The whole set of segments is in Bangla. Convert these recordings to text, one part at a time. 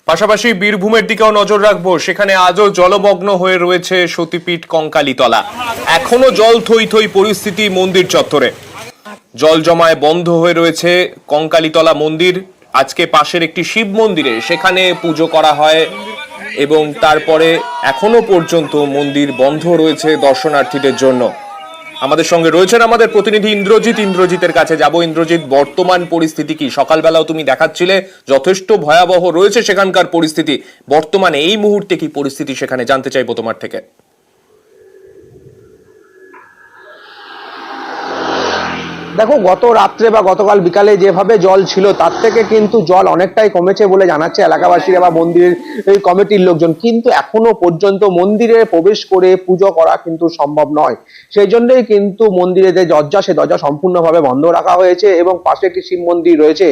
পাশাপাশি বীরভূমের দিকেও নজর রাখবো, সেখানে আজও জলমগ্ন হয়ে রয়েছে সতীপীঠ কঙ্কালীতলা। এখনো জল থই থই পরিস্থিতি মন্দির চত্বরে, জল জমায় বন্ধ হয়ে রয়েছে কঙ্কালীতলা মন্দির। আজকে পাশের একটি শিব মন্দিরে সেখানে পুজো করা হয় এবং তারপরে এখনো পর্যন্ত মন্দির বন্ধ রয়েছে দর্শনার্থীদের জন্য। আমাদের সঙ্গে রয়েছেন আমাদের প্রতিনিধি ইন্দ্রজিতের কাছে যাব। ইন্দ্রজিৎ, বর্তমান পরিস্থিতি কি? সকালবেলাও তুমি দেখাচ্ছিলে যথেষ্ট ভয়াবহ রয়েছে সেখানকার পরিস্থিতি। বর্তমানে এই মুহূর্তে কি পরিস্থিতি সেখানে, জানতে চাইবো তোমার থেকে। দেখো, গত রাত্রে বা গতকাল বিকালে যেভাবে জল ছিল তার থেকে কিন্তু জল অনেকটাই কমেছে বলে জানাচ্ছে এলাকাবাসীরা বা মন্দিরের কমিটির লোকজন। কিন্তু এখনো পর্যন্ত মন্দিরে প্রবেশ করে পুজো করা কিন্তু সম্ভব নয়। সেই জন্যই কিন্তু মন্দিরে যে দরজা, সে দরজা সম্পূর্ণভাবে বন্ধ রাখা হয়েছে এবং পাশে একটি শিব মন্দির রয়েছে,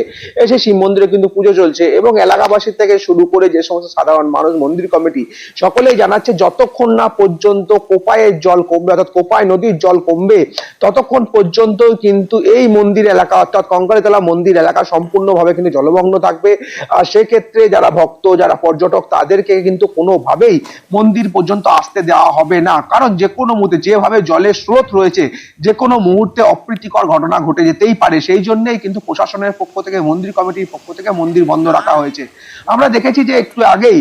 সেই শিব মন্দিরে কিন্তু পুজো চলছে। এবং এলাকাবাসী থেকে শুরু করে যে সমস্ত সাধারণ মানুষ, মন্দির কমিটি সকলেই জানাচ্ছে যতক্ষণ না পর্যন্ত কোপাইয়ের জল কমবে, অর্থাৎ কোপাই নদীর জল কমবে, ততক্ষণ পর্যন্ত কিন্তু এই মন্দির এলাকা অর্থাৎ কঙ্কালীতলা মন্দির এলাকা সম্পূর্ণভাবে কিন্তু জলমগ্ন থাকবে। আর সেক্ষেত্রে যারা ভক্ত, যারা পর্যটক, তাদেরকে কিন্তু কোনোভাবেই মন্দির পর্যন্ত আসতে দেওয়া হবে না। কারণ যে কোনো মুহূর্তে যেভাবে জলের স্রোত রয়েছে, যে কোনো মুহূর্তে অপ্রীতিকর ঘটনা ঘটে যেতেই পারে। সেই জন্যই কিন্তু প্রশাসনের পক্ষ থেকে, মন্দির কমিটির পক্ষ থেকে মন্দির বন্ধ রাখা হয়েছে। আমরা দেখেছি যে একটু আগেই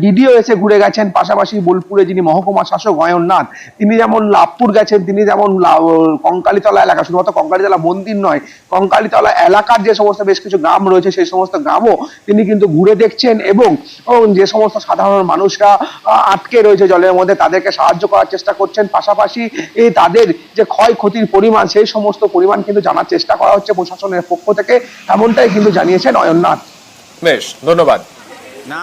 ভিডিও এসে ঘুরে গেছেন পাশাপাশি বোলপুরে যিনি মহকুমা শাসক অয়ননাথ, তিনি যেমন লাভপুর গেছেন, তিনি যেমন কঙ্কালীতলা এলাকা, শুধুমাত্র কঙ্কালীতলা মন্দির নয়, কঙ্কালীতলা এলাকার যে সমস্ত বেশ কিছু গ্রাম রয়েছে সেই সমস্ত গ্রামও তিনি কিন্তু ঘুরে দেখছেন এবং যে সমস্ত সাধারণ মানুষরা আটকে রয়েছে জলের মধ্যে তাদেরকে সাহায্য করার চেষ্টা করছেন। পাশাপাশি তাদের যে ক্ষয়ক্ষতির পরিমাণ, সেই সমস্ত পরিমাণ কিন্তু জানার চেষ্টা করা হচ্ছে প্রশাসনের পক্ষ থেকে, এমনটাই কিন্তু জানিয়েছেন অয়ননাথ। বেশ, ধন্যবাদ। না